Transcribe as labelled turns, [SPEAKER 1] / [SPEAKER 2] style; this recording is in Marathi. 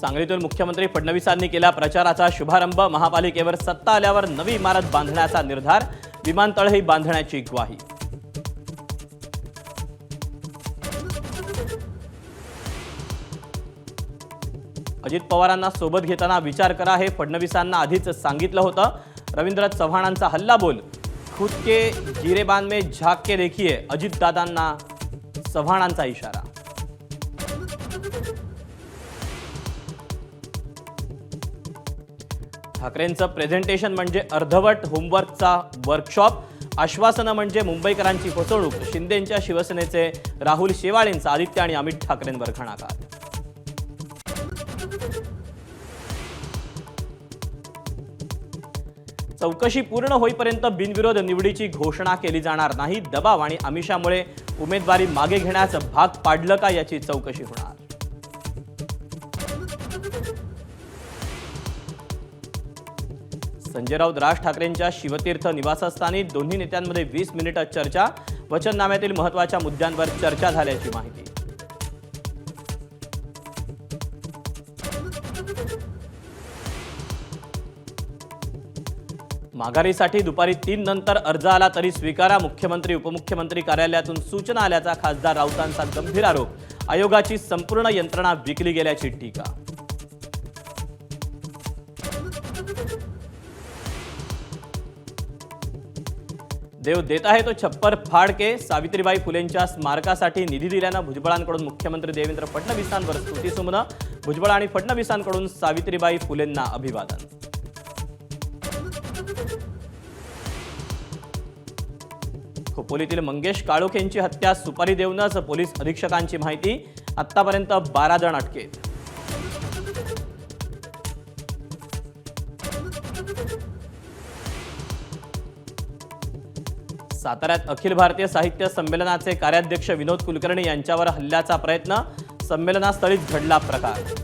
[SPEAKER 1] सांगलीतून मुख्यमंत्री फडणवीसांनी केला प्रचाराचा शुभारंभ। महापालिकेवर सत्ता आल्यावर नवी इमारत बांधण्याचा निर्धार, विमानतळही बांधण्याची ग्वाही। अजित पवारांना सोबत घेताना विचार करा, हे फडणवीसांना आधीच सांगितलं होतं। रवींद्र चव्हाणांचा हल्ला बोल, खुद के गिरेबान में झांक के देखिए, अजित दादांना चव्हाणांचा इशारा। ठाकरेंचं प्रेझेंटेशन म्हणजे अर्धवट होमवर्कचा वर्कशॉप, आश्वासनं म्हणजे मुंबईकरांची फसवणूक। शिंदेंच्या शिवसेनेचे राहुल शेवाळेंचा आदित्य आणि अमित ठाकरेंवर घणाघात। चौकशी पूर्ण होईपर्यंत बिनविरोध निवडीची घोषणा केली जाणार नाही। दबाव आणि आमिषामुळे उमेदवारी मागे घेण्यास भाग पाडलं का, याची चौकशी होणार। संजय राऊत राज ठाकरेंच्या शिवतीर्थ निवासस्थानी दोन्ही नेत्यांमध्ये 20 मिनिटं चर्चा। वचननाम्यातील महत्त्वाच्या मुद्द्यांवर चर्चा झाल्याची माहिती। माघारीसाठी दुपारी 3 नंतर अर्ज आला तरी स्वीकारा, मुख्यमंत्री उपमुख्यमंत्री कार्यालयातून सूचना आल्याचा खासदार राऊतांचा गंभीर आरोप। आयोगाची संपूर्ण यंत्रणा विकली गेल्याची टीका। देव देता है तो छप्पर फाड़ के, सावित्रीबाई फुलेंच्या स्मारकासाठी निधी दिल्यानं भुजबळांकडून मुख्यमंत्री देवेंद्र फडणवीसांवर स्तुतीसुमनं। भुजबळ आणि फडणवीसांकडून सावित्रीबाई फुलेंना अभिवादन। खोपोलीतील मंगेश काळोख यांची हत्या सुपारी देऊनच, पोलीस अधीक्षकांची माहिती। आतापर्यंत 12 जण अटकेत। साताऱ्यात अखिल भारतीय साहित्य संमेलनाचे कार्याध्यक्ष विनोद कुलकर्णी यांच्यावर हल्ल्याचा प्रयत्न, संमेलनास्थळीच घडला प्रकार।